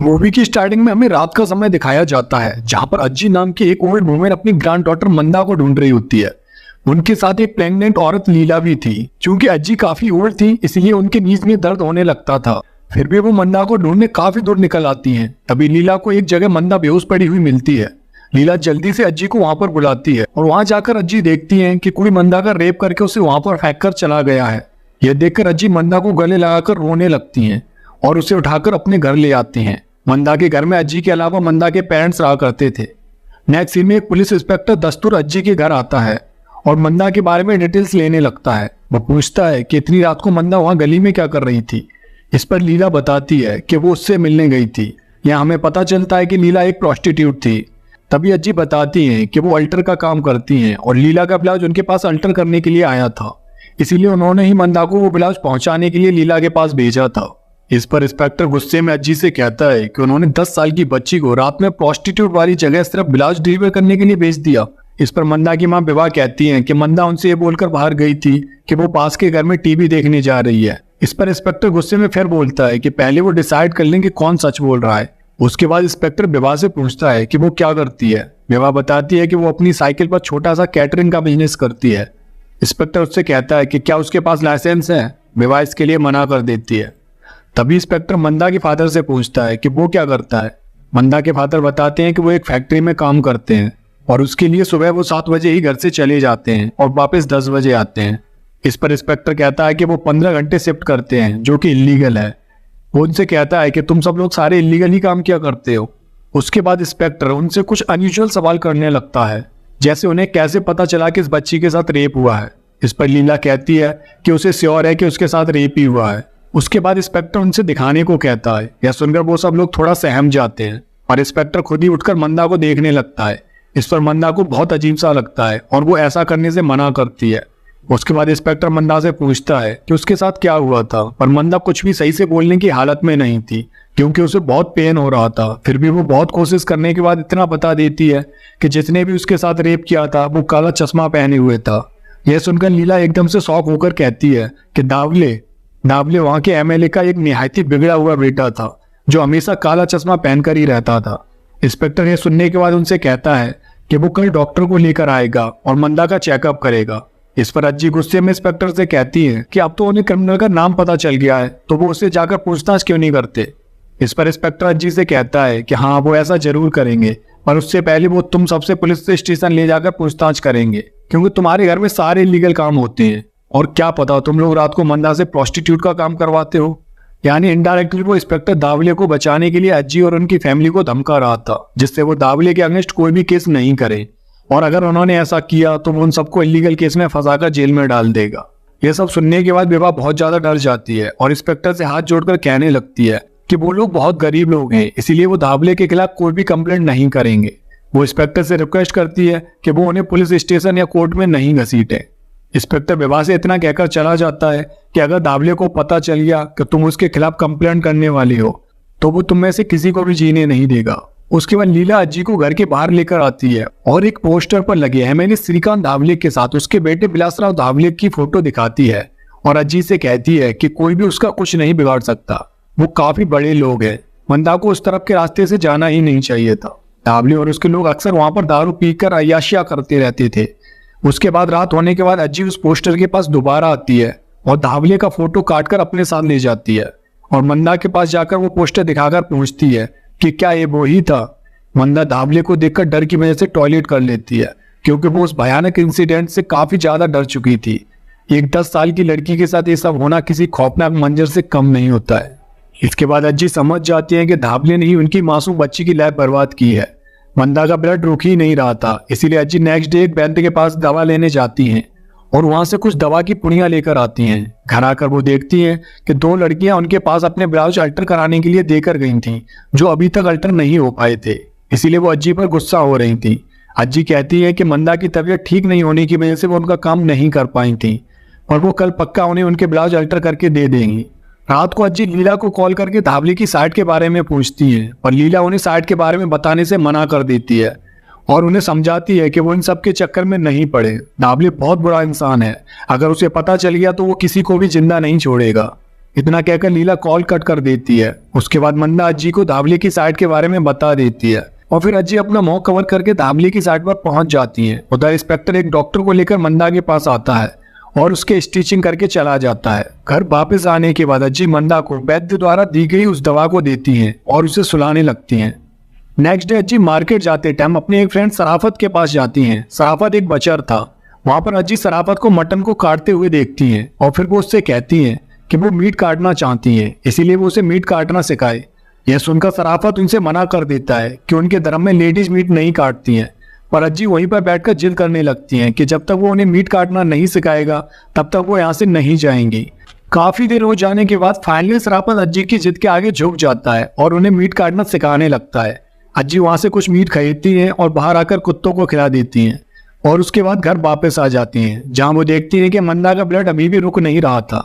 Movie की starting में हमें रात का समय दिखाया जाता है, जहां पर अज्जी नाम की एक ओल्ड वुमेन अपनी ग्रैंड डॉटर मंदा को ढूंढ रही होती है। उनके साथ एक प्रेग्नेंट औरत लीला भी थी। चूंकि अज्जी काफी ओल्ड थी, इसलिए उनके नीज में दर्द होने लगता था। फिर भी वो मंदा को ढूंढने काफी दूर निकल आती हैं। तभी लीला को एक जगह मंदा बेहोश पड़ी हुई मिलती है। लीला जल्दी से अज्जी को वहां पर बुलाती है और वहां जाकर अज्जी देखती है कि कोई मंदा का रेप करके उसे वहां पर फेंक कर चला गया है। यह देखकर अज्जी मंदा को गले लगाकर रोने लगती हैं और उसे उठाकर अपने घर ले आती हैं। मंदा के घर में अज्जी के अलावा मंदा के पेरेंट्स रहा करते थे। नेक्स्ट सीन में एक पुलिस इंस्पेक्टर दस्तूर अज्जी के घर आता है और मंदा के बारे में डिटेल्स लेने लगता है। वो पूछता है कि इतनी रात को मंदा वहां गली में क्या कर रही थी। इस पर लीला बताती है कि वो उससे मिलने गई थी। यहाँ हमें पता चलता है कि लीला एक प्रोस्टिट्यूट थी। तभी अज्जी बताती हैं कि वो अल्टर का काम करती हैं और लीला का ब्लाउज उनके पास अल्टर करने के लिए आया था, इसीलिए उन्होंने ही मंदा को वो ब्लाउज पहुंचाने के लिए लीला के पास भेजा था। इस पर इंस्पेक्टर गुस्से में अज्जी से कहता है कि उन्होंने 10 साल की बच्ची को रात में प्रोस्टिट्यूट वाली जगह सिर्फ ब्लाउज डिलीवर करने के लिए भेज दिया। इस पर मंदा की मां विवाह कहती है कि मंदा उनसे ये बोलकर बाहर गई थी कि वो पास के घर में टीवी देखने जा रही है। इस पर इंस्पेक्टर गुस्से में फिर बोलता है कि पहले वो डिसाइड कर लें कि कौन सच बोल रहा है। उसके बाद इंस्पेक्टर विवाह से पूछता है कि वो क्या करती है। विवाह बताती है कि वो अपनी साइकिल पर छोटा सा कैटरिंग का बिजनेस करती है। इंस्पेक्टर उससे कहता है कि क्या उसके पास लाइसेंस है। विवाह इसके लिए मना कर देती है। तभी इंस्पेक्टर मंदा के फादर से पूछता है कि वो क्या करता है। मंदा के फादर बताते हैं कि वो एक फैक्ट्री में काम करते हैं और उसके लिए सुबह वो 7 बजे ही घर से चले जाते हैं और वापस 10 बजे आते हैं। इस पर इंस्पेक्टर कहता है कि वो 15 घंटे शिफ्ट करते हैं, जो कि इलीगल है। वो उनसे कहता है कि तुम सब लोग सारे इलीगल ही काम क्या करते हो। उसके बाद इंस्पेक्टर उनसे कुछ अनयूजुअल सवाल करने लगता है, जैसे उन्हें कैसे पता चला कि इस बच्ची के साथ रेप हुआ है। इस पर लीला कहती है कि उसे श्योर है कि उसके साथ रेप ही हुआ है। उसके बाद इंस्पेक्टर उनसे दिखाने को कहता है। यह सुनकर वो सब लोग थोड़ा सहम जाते हैं और इंस्पेक्टर खुद ही उठकर मंदा को देखने लगता है। इस पर मंदा को बहुत अजीब सा लगता है और वो ऐसा करने से मना करती है। उसके बाद इंस्पेक्टर मंदा से पूछता है कि उसके साथ क्या हुआ था, पर मंदा कुछ भी सही से बोलने की हालत में नहीं थी क्योंकि उसे बहुत पेन हो रहा था। फिर भी वो बहुत कोशिश करने के बाद इतना बता देती है कि जिसने भी उसके साथ रेप किया था वो काला चश्मा पहने हुए था। यह सुनकर लीला एकदम से शॉक होकर कहती है कि दावले वहां के एमएलए का एक निहायत ही बिगड़ा हुआ बेटा था जो हमेशा काला चश्मा पहनकर ही रहता था। इंस्पेक्टर यह सुनने के बाद उनसे कहता है कि वो कल डॉक्टर को लेकर आएगा और मंदा का चेकअप करेगा। इस पर अज्जी गुस्से में इंस्पेक्टर से कहती है कि अब तो उन्हें क्रिमिनल का नाम पता चल गया है, तो वो उससे जाकर पूछताछ क्यों नहीं करते। इस पर इंस्पेक्टर अज्जी से कहता है कि हाँ, वो ऐसा जरूर करेंगे, पर उससे पहले वो तुम सबसे पुलिस स्टेशन ले जाकर पूछताछ करेंगे क्योंकि तुम्हारे घर में सारे इलीगल काम होते हैं और क्या पता तुम लोग रात को मंदा से प्रोस्टिट्यूट का काम करवाते हो। यानी इनडायरेक्टली वो इंस्पेक्टर दावले को बचाने के लिए अज्जी और उनकी फैमिली को धमका रहा था, जिससे वो दावले के अगेंस्ट कोई भी केस नहीं करे और अगर उन्होंने ऐसा किया तो वो उन सबको इलीगल केस में फंसाकर जेल में डाल देगा। यह सब सुनने के बाद विभा बहुत ज्यादा डर जाती है और इंस्पेक्टर से हाथ जोड़कर कहने लगती है कि वो लोग बहुत गरीब लोग हैं, इसीलिए वो दावले के खिलाफ कोई भी कंप्लेंट नहीं करेंगे। वो इंस्पेक्टर से रिक्वेस्ट करती है कि वो उन्हें पुलिस स्टेशन या कोर्ट में नहीं घसीटे। इंस्पेक्टर विभा से इतना कहकर चला जाता है कि अगर दावले को पता चल गया कि तुम उसके खिलाफ कंप्लेंट करने वाले हो तो वो तुम में से किसी को भी जीने नहीं देगा। उसके बाद लीला अज्जी को घर के बाहर लेकर आती है और एक पोस्टर पर लगे एमएलए श्रीकांत दावले के साथ उसके बेटे विलासराव दावले की फोटो दिखाती है और अज्जी से कहती है कि कोई भी उसका कुछ नहीं बिगाड़ सकता, वो काफी बड़े लोग हैं, मंदा को उस तरफ के रास्ते से जाना ही नहीं चाहिए था। दावले और उसके लोग अक्सर वहां पर दारू पीकर अय्याशियां करते रहते थे। उसके बाद रात होने के बाद अज्जी उस पोस्टर के पास दोबारा आती है और दावले का फोटो काटकर अपने साथ ले जाती है और मंदा के पास जाकर वो पोस्टर दिखाकर पूछती है कि क्या ये वो ही था। मंदा दावले को देखकर डर की वजह से टॉयलेट कर लेती है क्योंकि वो उस भयानक इंसिडेंट से काफी ज्यादा डर चुकी थी। एक 10 साल की लड़की के साथ ये सब होना किसी खौफनाक मंजर से कम नहीं होता है। इसके बाद अज्जी समझ जाती है कि दावले ने ही उनकी मासूम बच्ची की लाइफ बर्बाद की है। मंदा का ब्लड रुक ही नहीं रहा था, इसीलिए अज्जी नेक्स्ट डे एक वैद्य के पास दवा लेने जाती हैं और वहां से कुछ दवा की पुड़ियां लेकर आती हैं। घर आकर वो देखती हैं कि 2 लड़कियां उनके पास अपने ब्लाउज अल्टर कराने के लिए देकर गई थीं, जो अभी तक अल्टर नहीं हो पाए थे, इसीलिए वो अज्जी पर गुस्सा हो रही थी। अज्जी कहती है कि मंदा की तबीयत ठीक नहीं होने की वजह से वो उनका काम नहीं कर पाई थी और वो कल पक्का उन्हें उनके ब्लाउज अल्टर करके दे देंगी। रात को अज्जी लीला को कॉल करके दावले की साइट के बारे में पूछती है, पर लीला उन्हें साइट के बारे में बताने से मना कर देती है और उन्हें समझाती है कि वो इन सब के चक्कर में नहीं पड़े। दावले बहुत बुरा इंसान है, अगर उसे पता चल गया तो वो किसी को भी जिंदा नहीं छोड़ेगा। इतना कहकर लीला कॉल कट कर देती है। उसके बाद मंदा अज्जी को धावली की साइड के बारे में बता देती है और फिर अज्जी अपना मुंह कवर करके धावली की साइड पर पहुंच जाती है। उधर इंस्पेक्टर एक डॉक्टर को लेकर मंदा के पास आता है और उसके स्टिचिंग करके चला जाता है। घर वापस आने के बाद अज्जी मंदा को वैद्य द्वारा दी गई उस दवा को देती हैं और उसे सुलाने लगती हैं। नेक्स्ट डे अज्जी मार्केट जाते टाइम अपने एक फ्रेंड सराफत के पास जाती हैं। सराफत एक बचर था। वहां पर अज्जी सराफत को मटन को काटते हुए देखती हैं और फिर वो उससे कहती हैं कि वो मीट काटना चाहती हैं, इसीलिए वो उसे मीट काटना सिखाए। यह सुनकर सराफत उनसे मना कर देता है कि उनके धर्म में लेडीज मीट नहीं काटती हैं, पर अज्जी वहीं पर बैठकर जिद करने लगती हैं कि जब तक वो उन्हें मीट काटना नहीं सिखाएगा तब तक वो यहाँ से नहीं जाएंगी। काफी देर हो जाने के बाद फाइनली सराफत अज्जी की जिद के आगे झुक जाता है और उन्हें मीट काटना सिखाने लगता है। अज्जी वहां से कुछ मीट खरीदती हैं और बाहर आकर कुत्तों को खिला देती हैं और उसके बाद घर वापस आ जाती हैं, जहां वो देखती हैं कि मंदा का ब्लड अभी भी रुक नहीं रहा था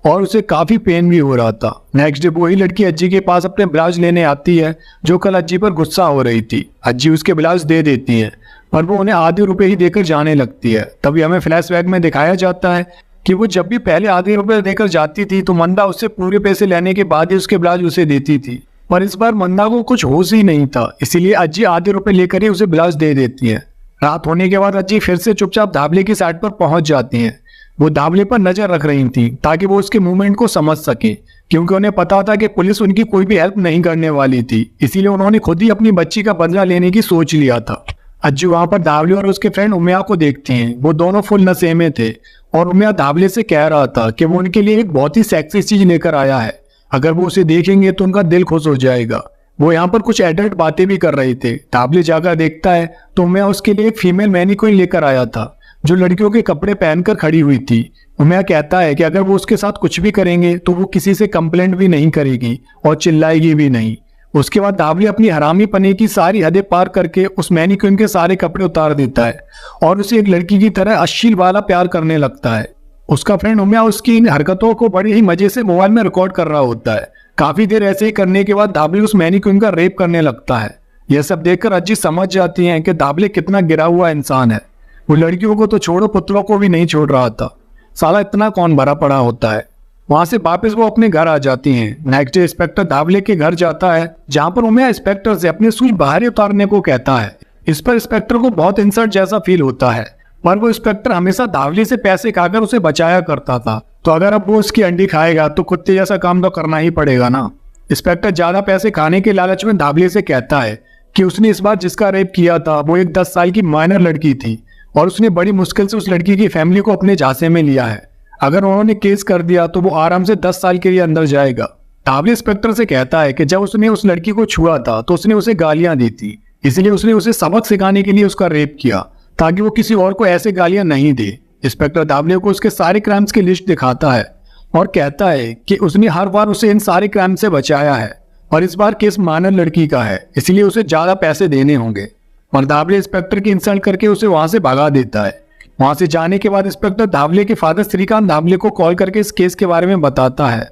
और उसे काफी पेन भी हो रहा था। नेक्स्ट डे वही लड़की अज्जी के पास अपने ब्लाउज लेने आती है जो कल अज्जी पर गुस्सा हो रही थी। अज्जी उसके ब्लाउज दे देती है पर वो उन्हें आधे रुपए ही देकर जाने लगती है। तभी हमें फ्लैशबैक में दिखाया जाता है कि वो जब भी पहले आधे रुपए देकर जाती थी तो मंदा उससे पूरे पैसे लेने के बाद ही उसके ब्लाउज उसे देती थी, पर इस बार मंदा को कुछ होश ही नहीं था, इसीलिए अज्जी आधे रुपए लेकर ही उसे ब्लाउज दे देती है। रात होने के बाद अज्जी फिर से चुपचाप धावले की साइड पर पहुंच जाती हैं। वो धावले पर नजर रख रही थी ताकि वो उसके मूवमेंट को समझ सके, क्योंकि उन्हें पता था कि पुलिस उनकी कोई भी हेल्प नहीं करने वाली थी, इसीलिए उन्होंने खुद ही अपनी बच्ची का बदला लेने की सोच लिया था। अज्जी वहां पर धावले और उसके फ्रेंड उमिया को देखते हैं। वो दोनों फुल नशे में थे और उमिया धावले से कह रहा था कि वो उनके लिए एक बहुत ही सेक्सी चीज लेकर आया है, अगर वो उसे देखेंगे तो उनका दिल खुश हो जाएगा। वो यहाँ पर कुछ एडल्ट बातें भी कर रहे थे। धावले जाकर देखता है तो उमिया उसके लिए एक फीमेल मैनिक्विन लेकर आया था जो लड़कियों के कपड़े पहनकर खड़ी हुई थी। उमिया कहता है कि अगर वो उसके साथ कुछ भी करेंगे तो वो किसी से कंप्लेंट भी नहीं करेगी और चिल्लाएगी भी नहीं। उसके बाद धावले अपनी हरामी पने की सारी हदें पार करके उस मैनिक्विन के सारे कपड़े उतार देता है और उसे एक लड़की की तरह अश्लील वाला प्यार करने लगता है। उसका फ्रेंड उमिया उसकी इन हरकतों को बड़े ही मजे से मोबाइल में रिकॉर्ड कर रहा होता है। काफी देर ऐसे ही करने के बाद धावले उस मैनिक्विन का रेप करने लगता है। यह सब देखकर अज्जी समझ जाती हैं कि धावले कितना गिरा हुआ इंसान है। वो लड़कियों को तो छोड़ो, पुतलों को भी नहीं छोड़ रहा था। साला इतना कौन भरा पड़ा होता है। वहां से वापस वो अपने घर आ जाती हैं। नेक्स्ट डे इंस्पेक्टर धावले के घर जाता है, जहां पर उमिया इंस्पेक्टर से अपने शूज बाहर उतारने को कहता है। इस पर इंस्पेक्टर को बहुत इंसल्ट जैसा फील होता है, पर वो इंस्पेक्टर हमेशा धावले से पैसे खाकर उसे बचाया करता था, तो अगर अब वो उसकी अंडी खाएगा तो कुत्ते जैसा काम तो करना ही पड़ेगा ना। इंस्पेक्टर ज्यादा पैसे खाने के लालच में धावले से कहता है कि उसने इस बार जिसका रेप किया था वो एक 10 साल की माइनर लड़की थी और उसने बड़ी मुश्किल से उस लड़की की फैमिली को अपने झांसे में लिया है। अगर उन्होंने केस कर दिया तो वो आराम से 10 साल के लिए अंदर जाएगा। धावले इंस्पेक्टर से कहता है कि जब उसने उस लड़की को छुआ था तो उसने उसे गालियां दी थी, इसलिए उसने उसे सबक सिखाने के लिए उसका रेप किया ताकि वो किसी और को ऐसे गालियां नहीं दे। इंस्पेक्टर धावले को उसके सारे क्राइम्स की लिस्ट दिखाता है और कहता है कि उसने हर बार उसे इन सारे क्राइम से बचाया है और इस बार केस माइनर लड़की का है, इसलिए उसे ज्यादा पैसे देने होंगे। और धावले इंस्पेक्टर की इंसल्ट करके उसे वहां से भगा देता है। वहां से जाने के बाद इंस्पेक्टर धावले के फादर श्रीकांत धावले को कॉल करके इस केस के बारे में बताता है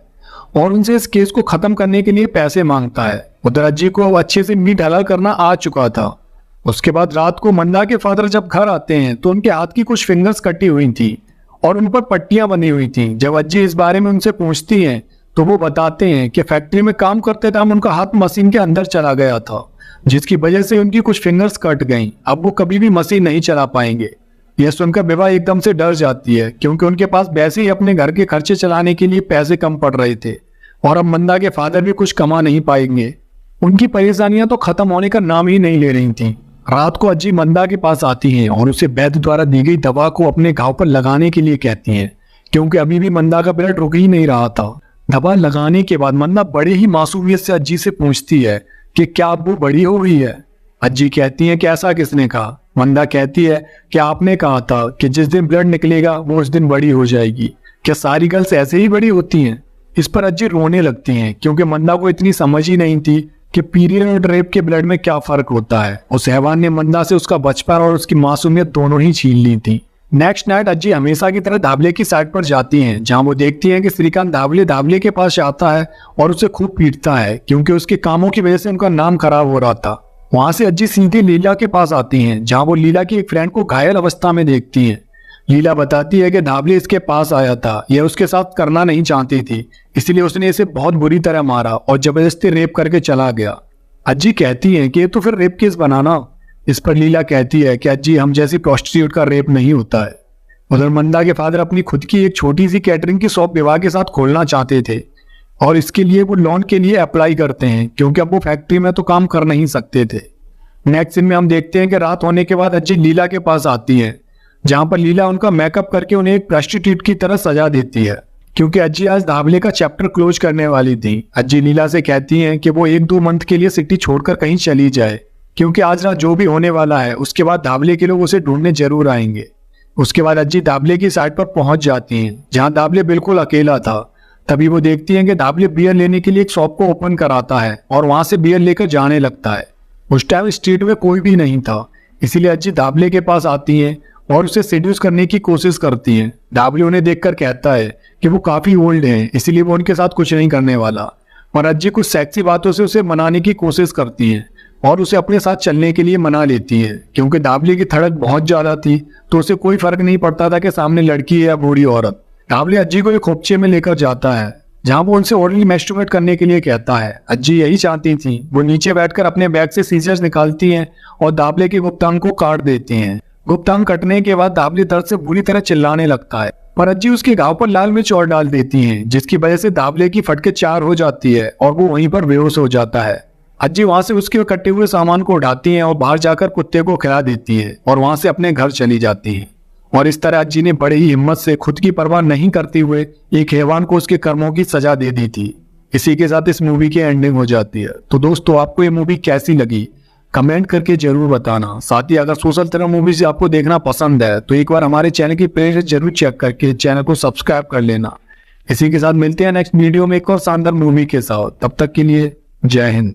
और उनसे इस केस को खत्म करने के लिए पैसे मांगता है। उधर अज्जी को अच्छे से मीट हलाल करना आ चुका था। उसके बाद रात को मंदा के फादर जब घर आते हैं तो उनके हाथ की कुछ फिंगर्स कटी हुई थी और उन पर पट्टियां बनी हुई थी। जब अज्जी इस बारे में उनसे पूछती हैं तो वो बताते हैं कि फैक्ट्री में काम करते टाइम उनका हाथ मशीन के अंदर चला गया था, जिसकी वजह से उनकी कुछ फिंगर्स कट गईं। अब वो कभी भी मशीन नहीं चला पाएंगे। यह सुनकर विभा एकदम से डर जाती है, क्योंकि उनके पास वैसे ही अपने घर के खर्चे चलाने के लिए पैसे कम पड़ रहे थे और अब मंदा के फादर भी कुछ कमा नहीं पाएंगे। उनकी परेशानियां तो खत्म होने का नाम ही नहीं ले रही थी। रात को अज्जी मंदा के पास आती हैं और उसे वैद्य द्वारा दी गई दवा को अपने घाव पर लगाने के लिए कहती हैं, क्योंकि अभी भी मंदा का ब्लड रुक ही नहीं रहा था। दवा लगाने के बाद मंदा बड़ी ही मासूमियत से अज्जी से पूछती है कि क्या अब वो बड़ी हो गई है। अज्जी कहती है कि ऐसा किसने कहा। मंदा कहती है कि आपने कहा था कि जिस दिन ब्लड निकलेगा वो उस दिन बड़ी हो जाएगी। क्या सारी गर्ल्स ऐसे ही बड़ी होती हैं? इस पर अज्जी रोने लगती हैं, क्योंकि मंदा को इतनी समझ ही नहीं थी कि पीरियड और रेप के ब्लड में क्या फर्क होता है। उस हैवान ने मंदा से उसका बचपन और उसकी मासूमियत दोनों ही छीन ली थी। नेक्स्ट नाइट अज्जी हमेशा की तरह धावले की साइड पर जाती हैं, जहां वो देखती हैं कि श्रीकांत धावले के पास आता है और उसे खूब पीटता है, क्योंकि उसके कामों की वजह से उनका नाम खराब हो रहा था। वहां से अज्जी सीधे लीला के पास आती हैं, जहां वो लीला की एक फ्रेंड को घायल अवस्था में देखती हैं। लीला बताती है कि धाबली इसके पास आया था, यह उसके साथ करना नहीं चाहती थी, इसलिए उसने इसे बहुत बुरी तरह मारा और जबरदस्ती रेप करके चला गया। अज्जी कहती है कि ये तो फिर रेप केस बनाना। इस पर लीला कहती है कि अज्जी, हम जैसी प्रोस्टिट्यूट का रेप नहीं होता है। उधर मंदा के फादर अपनी खुद की एक छोटी सी कैटरिंग की शॉप विवाह के साथ खोलना चाहते थे और इसके लिए वो लोन के लिए अप्लाई करते हैं, क्योंकि अब वो फैक्ट्री में तो काम कर नहीं सकते थे। नेक्स्ट सीन में हम देखते हैं कि रात होने के बाद अज्जी लीला के पास आती है, जहां पर लीला उनका मेकअप करके उन्हें एक प्रोस्टिट्यूट की तरह सजा देती है, क्योंकि अज्जी आज धाबले का चैप्टर क्लोज करने वाली थी। अज्जी लीला से कहती हैं कि वो 1-2 मंथ के लिए सिटी छोड़कर कहीं चली जाए, क्योंकि आज रात जो भी होने वाला है उसके बाद धाबले के लोग उसे ढूंढने जरूर आएंगे। उसके बाद अज्जी धाबले की साइड पर पहुंच जाती हैं, जहां धाबले बिल्कुल अकेला था। तभी वो देखती हैं कि धाबले बियर लेने के लिए एक शॉप को ओपन कराता है और वहां से बियर लेकर जाने लगता है। उस टाइम स्ट्रीट में कोई भी नहीं था, इसीलिए अज्जी धाबले के पास आती हैं और उसे सेड्यूस करने की कोशिश करती हैं। धाबले उन्हें देखकर कहता है कि वो काफी ओल्ड हैं, इसीलिए वो उनके साथ कुछ नहीं करने वाला, और अज्जी कुछ सेक्सी बातों से उसे मनाने की कोशिश करती है और उसे अपने साथ चलने के लिए मना लेती है, क्योंकि धाबले की धड़क बहुत ज्यादा थी तो उसे कोई फर्क नहीं पड़ता था कि सामने लड़की है या बूढ़ी औरत। धाबले अज्जी को एक खोपचे में लेकर जाता है, जहां वो उनसे ओरली मैस्टरबेट करने के लिए कहता है। अज्जी यही चाहती थी। वो नीचे बैठकर अपने बैग से सीजर्स निकालती हैं और धाबले के गुप्तांग को काट देती हैं। गुप्तांग कटने के बाद धाबले दर्द से बुरी तरह चिल्लाने लगता है, पर अज्जी उसके घाव पर लाल मिर्च और डाल देती हैं, जिसकी वजह से धाबले की फटके 4 हो जाती है और वो वहीं पर बेहोश हो जाता है। अज्जी वहां से उसके कटे हुए सामान को उठाती हैं और बाहर जाकर कुत्ते को खिला देती है और वहां से अपने घर चली जाती है। और इस तरह अज्जी ने बड़े ही हिम्मत से खुद की परवाह नहीं करते हुए एक हैवान को उसके कर्मों की सजा दे दी थी। इसी के साथ इस मूवी की एंडिंग हो जाती है। तो दोस्तों, आपको ये मूवी कैसी लगी कमेंट करके जरूर बताना। साथ ही अगर सोशल तरह मूवीज आपको देखना पसंद है तो एक बार हमारे चैनल की प्लेलिस्ट जरूर चेक करके चैनल को सब्सक्राइब कर लेना। इसी के साथ मिलते हैं नेक्स्ट वीडियो में एक और शानदार मूवी के साथ। तब तक के लिए जय हिंद।